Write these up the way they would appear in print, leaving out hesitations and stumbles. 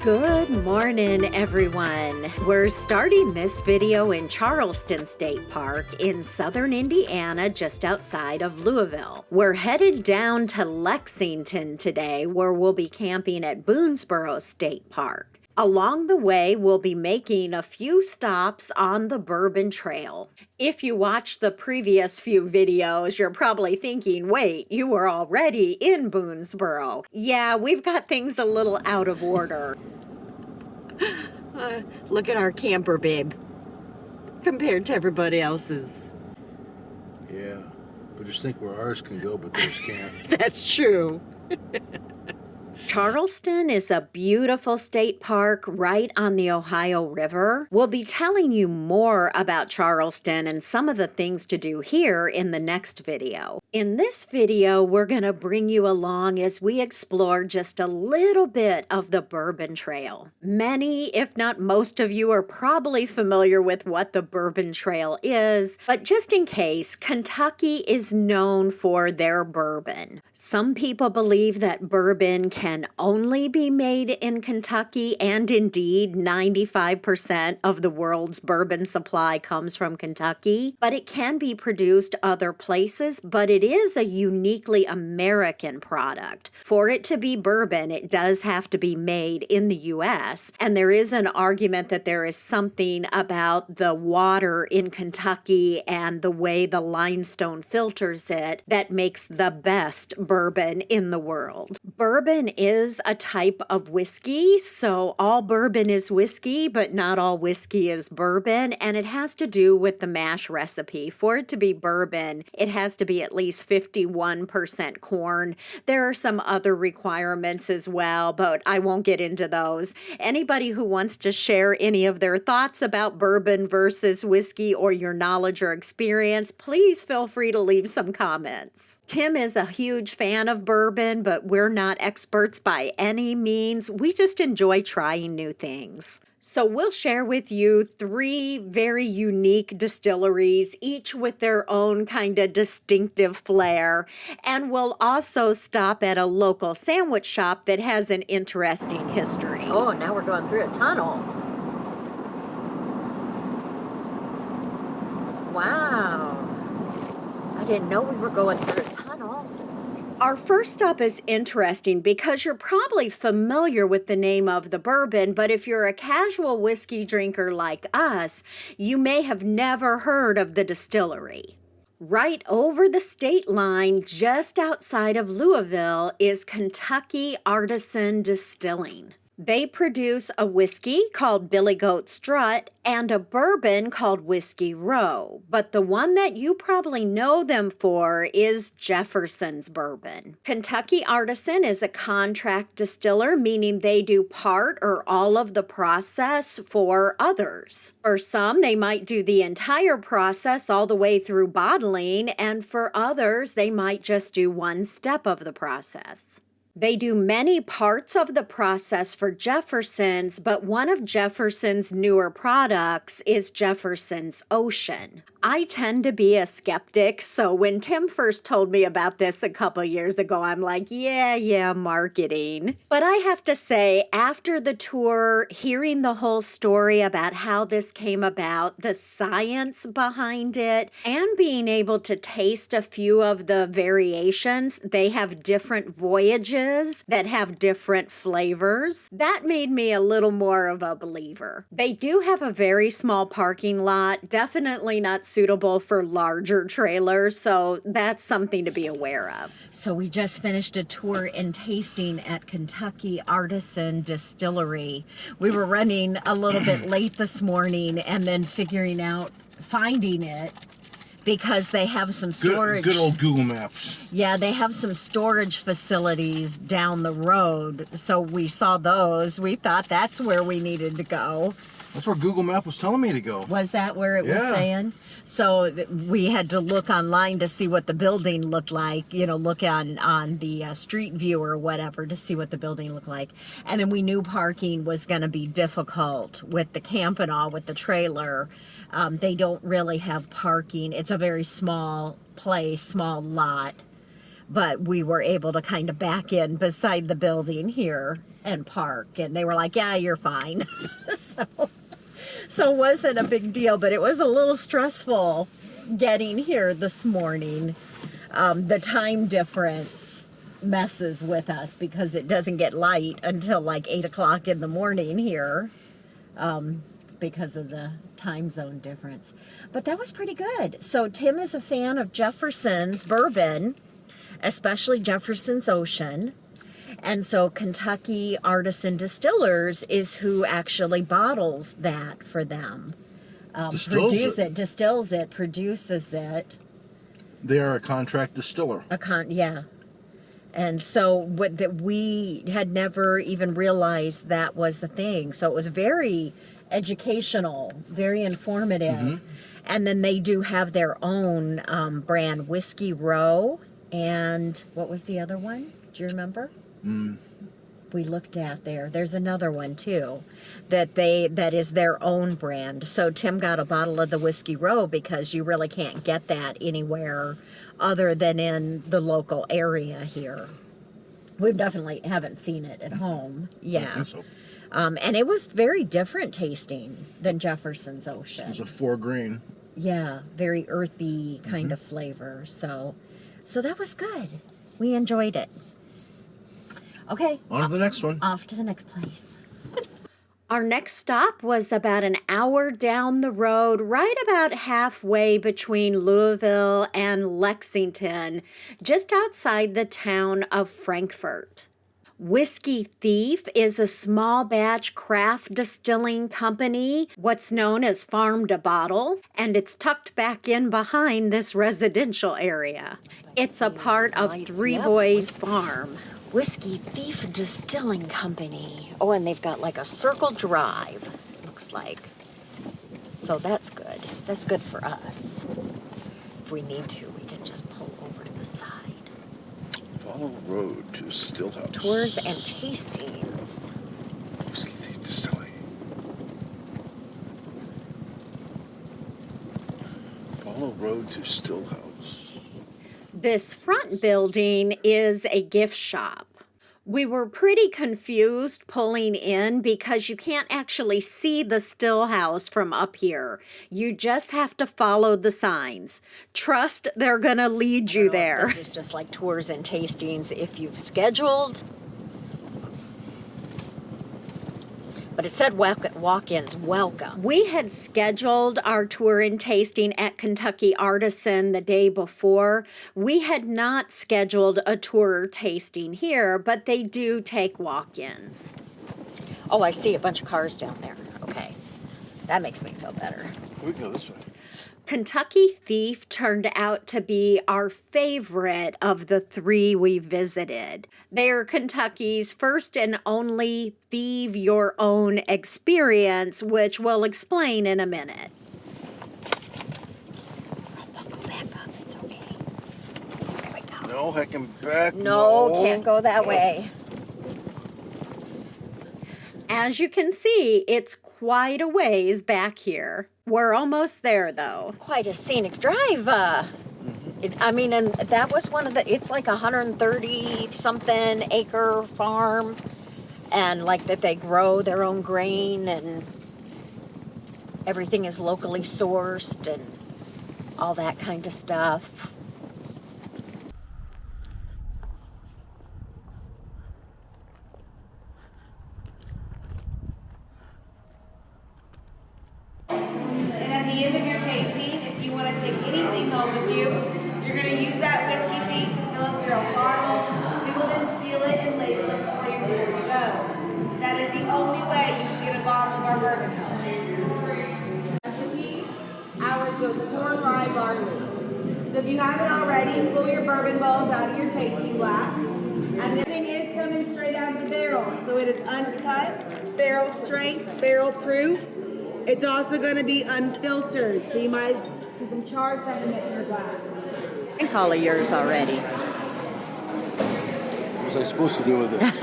Good morning, everyone. We're starting this video in Charlestown State Park in southern Indiana, just outside of Louisville. We're headed down to Lexington today, where we'll be camping at Boonesborough State Park. Along the way, we'll be making a few stops on the Bourbon Trail. If you watched the previous few videos, you're probably thinking, wait, you were already in Boonesborough. Yeah, we've got things a little out of order. Look at our camper, babe, compared to everybody else's. Yeah, but just think where ours can go, but theirs can't. That's true. Charleston is a beautiful state park right on the Ohio River. We'll be telling you more about Charleston and some of the things to do here in the next video. In this video, we're going to bring you along as we explore just a little bit of the Bourbon Trail. Many, if not most of you, are probably familiar with what the Bourbon Trail is, but just in case, Kentucky is known for their bourbon. Some people believe that bourbon can only be made in Kentucky, and indeed 95% of the world's bourbon supply comes from Kentucky, but it can be produced other places, but it is a uniquely American product. For it to be bourbon, it does have to be made in the U.S., and there is an argument that there is something about the water in Kentucky and the way the limestone filters it that makes the best bourbon in the world. Bourbon is a type of whiskey, so all bourbon is whiskey, but not all whiskey is bourbon, and it has to do with the mash recipe. For it to be bourbon, it has to be at least 51% corn. There are some other requirements as well, but I won't get into those. Anybody who wants to share any of their thoughts about bourbon versus whiskey or your knowledge or experience, please feel free to leave some comments. Tim is a huge fan of bourbon, but we're not experts by any means. We just enjoy trying new things. So we'll share with you 3 very unique distilleries, each with their own kind of distinctive flair. And we'll also stop at a local sandwich shop that has an interesting history. Oh, now we're going through a tunnel. Wow. I didn't know we were going through a tunnel. Our first stop is interesting because you're probably familiar with the name of the bourbon, but if you're a casual whiskey drinker like us, you may have never heard of the distillery. Right over the state line, just outside of Louisville, is Kentucky Artisan Distilling. They produce a whiskey called Billy Goat Strut and a bourbon called Whiskey Row. But the one that you probably know them for is Jefferson's Bourbon. Kentucky Artisan is a contract distiller, meaning they do part or all of the process for others. For some, they might do the entire process all the way through bottling, and for others, they might just do one step of the process. They do many parts of the process for Jefferson's, but one of Jefferson's newer products is Jefferson's Ocean. I tend to be a skeptic, so when Tim first told me about this a couple years ago, I'm like, yeah, marketing. But I have to say, after the tour, hearing the whole story about how this came about, the science behind it, and being able to taste a few of the variations, they have different voyages that have different flavors. That made me a little more of a believer. They do have a very small parking lot, definitely not suitable for larger trailers, so that's something to be aware of. So we just finished a tour and tasting at Kentucky Artisan Distillery. We were running a little bit late this morning and then finding it, because they have some storage. Good old Google Maps. Yeah, they have some storage facilities down the road. So we saw those. We thought that's where we needed to go. That's where Google Map was telling me to go. Was that where it was saying? So we had to look online to see what the building looked like, look on the street view or whatever to see what the building looked like. And then we knew parking was going to be difficult with the camp and all, with the trailer. They don't really have parking. It's a very small place, small lot. but we were able to kind of back in beside the building here and park. And they were like, yeah, you're fine. So it wasn't a big deal, but it was a little stressful getting here this morning. The time difference messes with us because it doesn't get light until like 8 o'clock in the morning here because of the time zone difference. But that was pretty good. So Tim is a fan of Jefferson's bourbon, especially Jefferson's Ocean. And so Kentucky Artisan Distillers is who actually bottles that for them. Distills it, produces it. They are a contract distiller. Yeah. And so we had never even realized that was the thing. So it was very educational, very informative. Mm-hmm. And then they do have their own brand, Whiskey Row. And what was the other one? Do you remember? We looked at there. There's another one too that is their own brand. So Tim got a bottle of the Whiskey Row because you really can't get that anywhere other than in the local area here. We definitely haven't seen it at home. Yeah. I think so. And it was very different tasting than Jefferson's Ocean. It was a 4 grain. Yeah, very earthy kind of flavor. So that was good. We enjoyed it. Okay. On to the next one. Off to the next place. Our next stop was about an hour down the road, right about halfway between Louisville and Lexington, just outside the town of Frankfort. Whiskey Thief is a small batch craft distilling company, what's known as farm to bottle, and it's tucked back in behind this residential area. It's a part of Three Boys Farm. Whiskey Thief Distilling Company. Oh, and they've got like a circle drive, looks like. So that's good. That's good for us. If we need to, we can just pull over to the side. Follow road to Stillhouse. Tours and tastings. Whiskey Thief Distilling. Follow road to Stillhouse. This front building is a gift shop. We were pretty confused pulling in because you can't actually see the still house from up here. You just have to follow the signs. Trust they're going to lead you there. This is just like tours and tastings if you've scheduled. But it said walk-ins, welcome. We had scheduled our tour and tasting at Kentucky Artisan the day before. We had not scheduled a tour or tasting here, but they do take walk-ins. Oh, I see a bunch of cars down there. Okay, that makes me feel better. We can go this way. Kentucky Thief turned out to be our favorite of the 3 we visited. They are Kentucky's first and only thieve your own experience, which we'll explain in a minute. I'll go back up, it's okay. There we go. No, heckin' back. No, can't go that way. As you can see, it's quite a ways back here. We're almost there, though. Quite a scenic drive. And that was one of it's like 130-something acre farm. And like that they grow their own grain and everything is locally sourced and all that kind of stuff. Goes corn, rye, barley. So if you haven't already, pull your bourbon balls out of your tasting glass. And everything is coming straight out of the barrel. So it is uncut, barrel strength, barrel proof. It's also going to be unfiltered. So you might see some char sediment in your glass. I can call yours already. What was I supposed to do with it?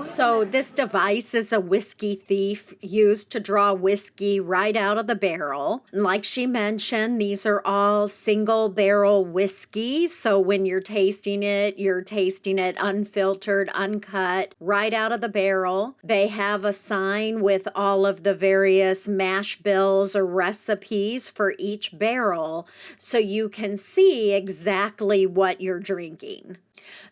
So this device is a whiskey thief used to draw whiskey right out of the barrel. And like she mentioned, these are all single barrel whiskeys. So when you're tasting it unfiltered, uncut, right out of the barrel. They have a sign with all of the various mash bills or recipes for each barrel, so you can see exactly what you're drinking.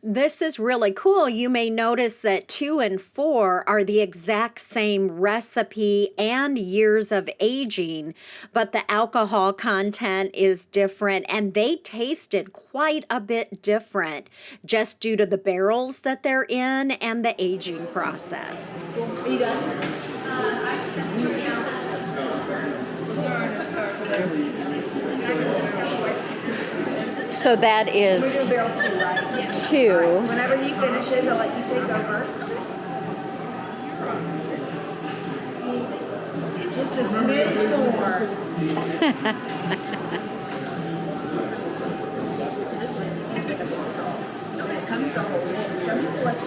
This is really cool. You may notice that 2 and 4 are the exact same recipe and years of aging, but the alcohol content is different, and they tasted quite a bit different just due to the barrels that they're in and the aging process. Are you done? So that is Barrel 2, right? 2. So whenever he finishes, I'll let you take over. Just a smidge more. So this was looks like a big straw. And when it comes to holding it, some people like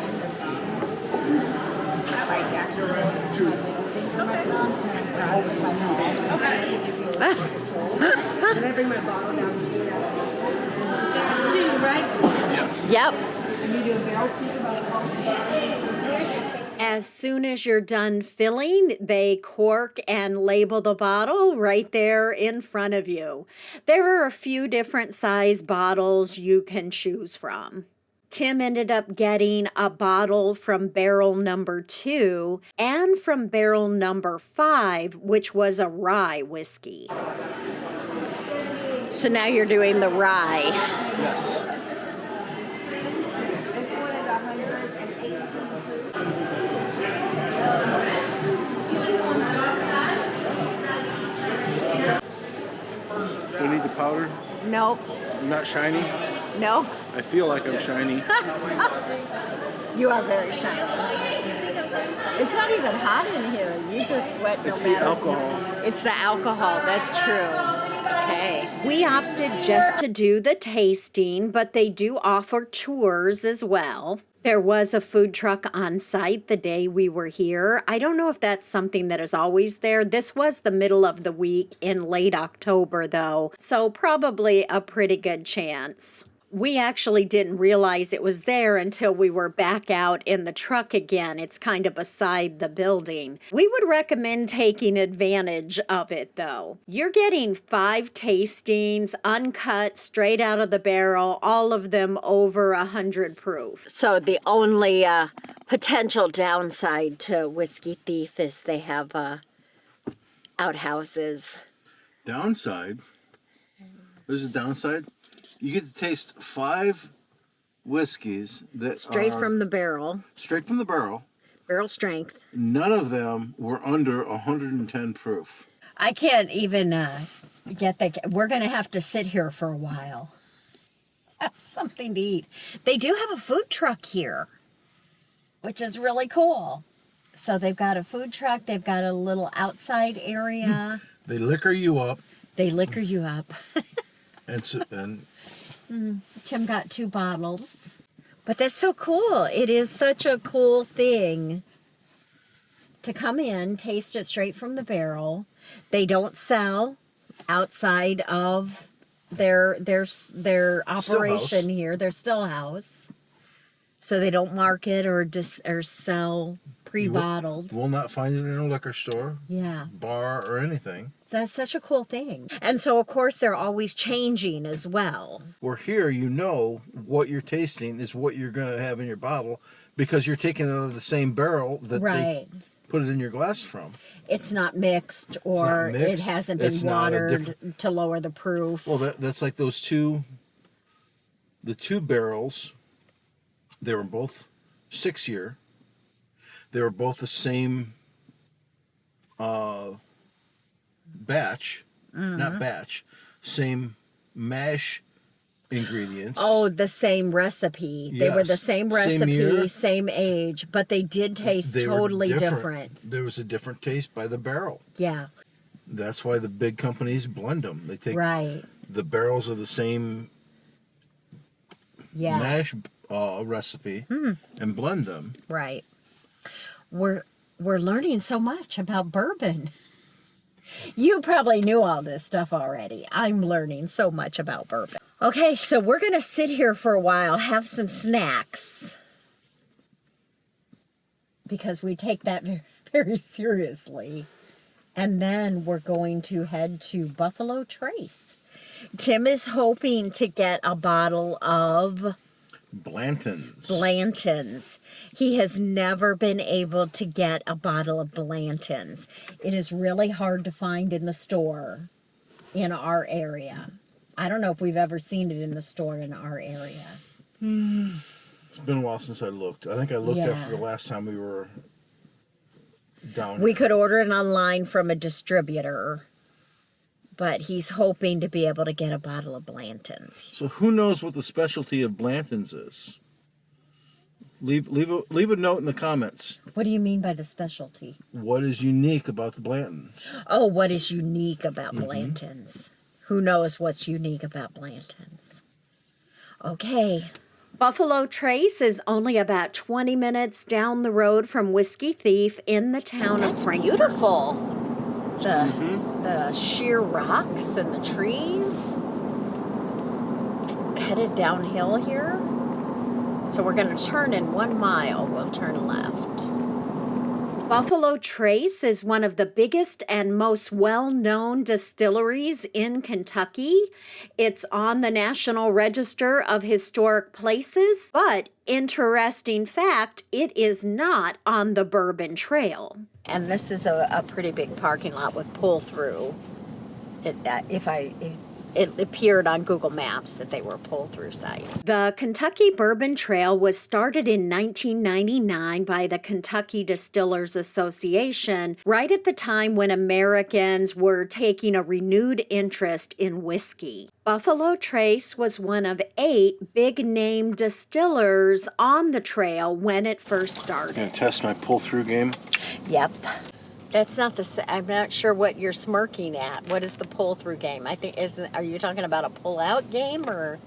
I like actually Then I bring my bottle down to that. Right? Yes. Yep. And you do a barrel As soon as you're done filling, they cork and label the bottle right there in front of you. There are a few different size bottles you can choose from. Tim ended up getting a bottle from barrel number 2 and from barrel number 5, which was a rye whiskey. So now you're doing the rye. Yes. This one is 118 Do I need the powder? Nope. I'm not shiny. No. I feel like I'm shiny. You are very shiny. It's not even hot in here. You just sweat no It's matter. the alcohol. It's the alcohol. That's true. Okay. We opted just to do the tasting, but they do offer tours as well. There was a food truck on site the day we were here. I don't know if that's something that is always there. This was the middle of the week in late October, though, so probably a pretty good chance. We actually didn't realize it was there until we were back out in the truck again. It's kind of beside the building. We would recommend taking advantage of it, though. You're getting 5 tastings, uncut, straight out of the barrel, all of them over 100 proof. So the only potential downside to Whiskey Thief is they have outhouses. Downside? There's a downside? You get to taste 5 whiskeys that Straight are from the barrel, straight from the barrel. barrel strength. None of them were under 110 proof. I can't even get that. We're going to have to sit here for a while. Have something to eat. They do have a food truck here, which is really cool. So they've got a food truck. They've got a little outside area. They liquor you up. They liquor you up. And Tim got 2 bottles. But that's so cool. It is such a cool thing to come in, taste it straight from the barrel. They don't sell outside of their operation here, their still house. So they don't market or sell pre-bottled. will not find it in a liquor store, Yeah. bar, or anything. That's such a cool thing. And so, of course, they're always changing as well. Where here, you know what you're tasting is what you're going to have in your bottle because you're taking it out of the same barrel that Right. they put it in your glass from. It's not mixed or mixed. it hasn't been It's not a watered to lower the proof. Well, that's like the 2 barrels. They were both 6-year. They were both the same batch, not batch, same mash ingredients. Oh, the same recipe. They were the Yes. same Same recipe, year. same age, but they did taste They were totally different. There was a different taste by the barrel. Yeah, That's why the big companies blend them. They take right. the barrels of the same Yeah, mash recipe and blend them. right. we're learning so much about bourbon. You probably knew all this stuff already. I'm learning so much about bourbon. Okay, so we're going to sit here for a while, have some snacks, because we take that very, very seriously. And then we're going to head to Buffalo Trace. Tim is hoping to get a bottle of Blanton's. He has never been able to get a bottle of Blanton's. It is really hard to find in the store in our area. I don't know if we've ever seen it in the store in our area. It's been a while since I looked. I think I looked after the last time we were down. We could order it online from a distributor, but he's hoping to be able to get a bottle of Blanton's. So who knows what the specialty of Blanton's is? Leave a note in the comments. What do you mean by the specialty? What is unique about the Blanton's? Oh, what is unique about Blanton's? Who knows what's unique about Blanton's? Okay. Buffalo Trace is only about 20 minutes down the road from Whiskey Thief in the town of Frankfort. That's beautiful. The sheer rocks and the trees. Headed downhill here. So we're going to turn in 1 mile. We'll turn left. Buffalo Trace is one of the biggest and most well-known distilleries in Kentucky. It's on the National Register of Historic Places, but interesting fact, it is not on the Bourbon Trail. And this is a pretty big parking lot with pull-through. It appeared on Google Maps that they were pull-through sites. The Kentucky Bourbon Trail was started in 1999 by the Kentucky Distillers Association, right at the time when Americans were taking a renewed interest in whiskey. Buffalo Trace was one of 8 big-name distillers on the trail when it first started. Gonna test my pull-through game? Yep. That's not I'm not sure what you're smirking at. What is the pull-through game? Are you talking about a pull-out game, or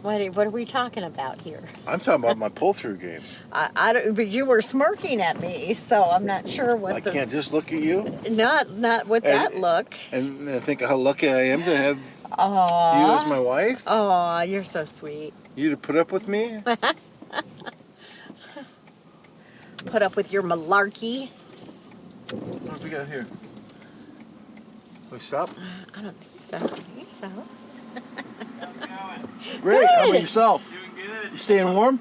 what are we talking about here? I'm talking about my pull-through game. But you were smirking at me, so I'm not sure what I can't just look at you? Not with that look. And think of how lucky I am to have you as my wife? Aw, you're so sweet. You to put up with me? Put up with your malarkey. What do we got here? We stop? I don't think so. Great. Good. How about yourself? Doing good. You staying warm?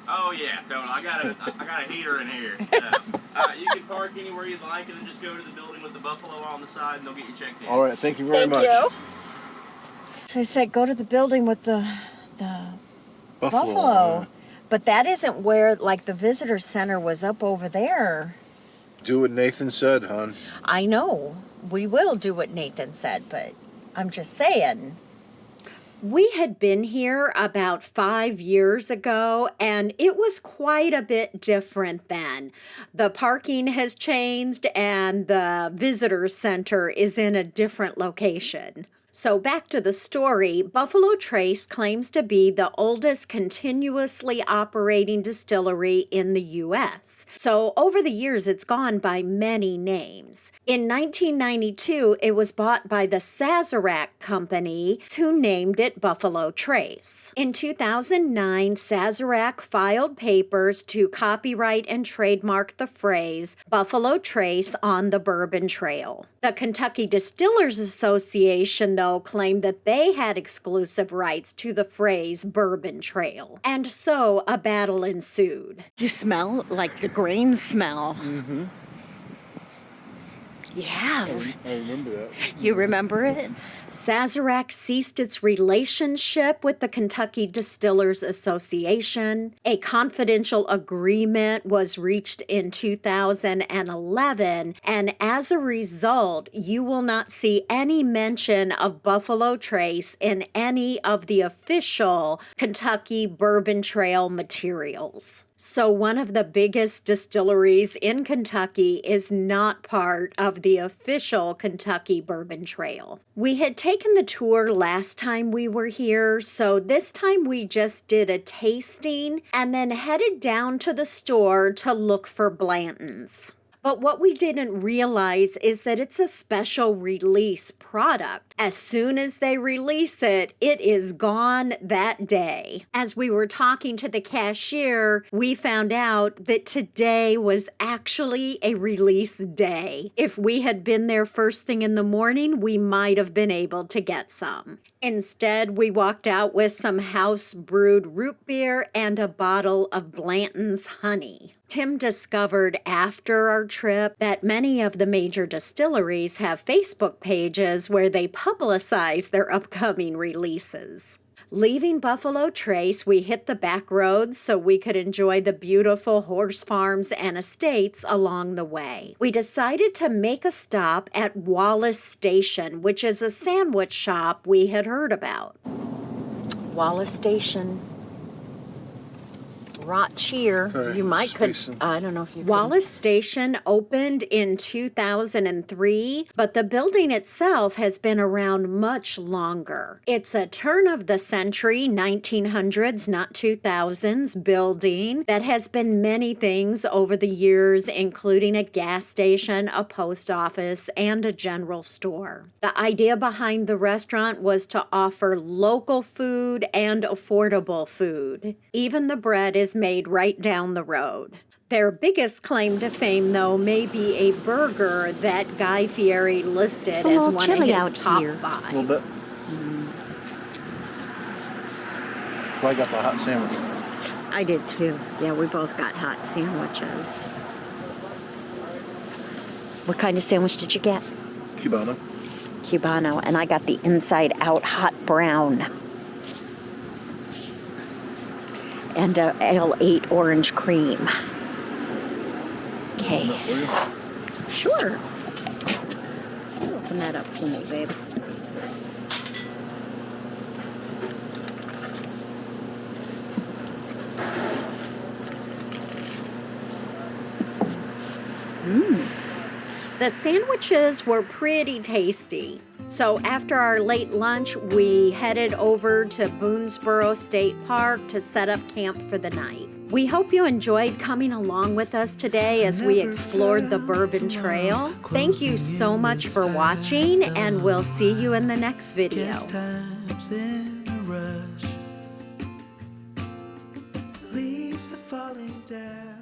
Oh yeah, totally. I got a heater in here. You can park anywhere you'd like, and then just go to the building with the buffalo on the side, and they'll get you checked in. All right. Thank you very much. Thank you. So I said, go to the building with the buffalo. But that isn't where, like, the visitor center was up over there. Do what Nathan said, hon. I know. We will do what Nathan said, but I'm just saying. We had been here about 5 years ago, and it was quite a bit different then. The parking has changed, and the visitor center is in a different location. So back to the story, Buffalo Trace claims to be the oldest continuously operating distillery in the U.S. So over the years, it's gone by many names. In 1992, it was bought by the Sazerac Company, who named it Buffalo Trace. In 2009, Sazerac filed papers to copyright and trademark the phrase Buffalo Trace on the Bourbon Trail. The Kentucky Distillers Association, though, claimed that they had exclusive rights to the phrase Bourbon Trail. And so a battle ensued. You smell like the grain smell. Mm-hmm. Yeah. I remember that. You remember it? Sazerac ceased its relationship with the Kentucky Distillers Association. A confidential agreement was reached in 2011, and as a result, you will not see any mention of Buffalo Trace in any of the official Kentucky Bourbon Trail materials. So one of the biggest distilleries in Kentucky is not part of the official Kentucky Bourbon Trail. We had taken the tour last time we were here, so this time we just did a tasting and then headed down to the store to look for Blanton's. But what we didn't realize is that it's a special release product. As soon as they release it, it is gone that day. As we were talking to the cashier, we found out that today was actually a release day. If we had been there first thing in the morning, we might have been able to get some. Instead, we walked out with some house-brewed root beer and a bottle of Blanton's honey. Tim discovered after our trip that many of the major distilleries have Facebook pages where they publicize their upcoming releases. Leaving Buffalo Trace, we hit the back roads so we could enjoy the beautiful horse farms and estates along the way. We decided to make a stop at Wallace Station, which is a sandwich shop we had heard about. Wallace Station. Right here. Okay, You might could. spacing. I don't know if you. Wallace Station opened in 2003, but the building itself has been around much longer. It's a turn of the century, 1900s, not 2000s building that has been many things over the years, including a gas station, a post office, and a general store. The idea behind the restaurant was to offer local food and affordable food. Even the bread is made right down the road. Their biggest claim to fame, though, may be a burger that Guy Fieri listed It's a as little one of chilly his out top here. A five. little bit. So I got the hot sandwich. I did too. Yeah, we both got hot sandwiches. What kind of sandwich did you get? Cubano. Cubano, and I got the inside out hot brown. And a L8 orange cream. Okay. For you. Sure. Open that up for me, babe. The sandwiches were pretty tasty. So after our late lunch, we headed over to Boonesborough State Park to set up camp for the night. We hope you enjoyed coming along with us today as we explored the Bourbon Trail. Thank you so much for watching, and we'll see you in the next video. Times in a rush, leaves are falling down.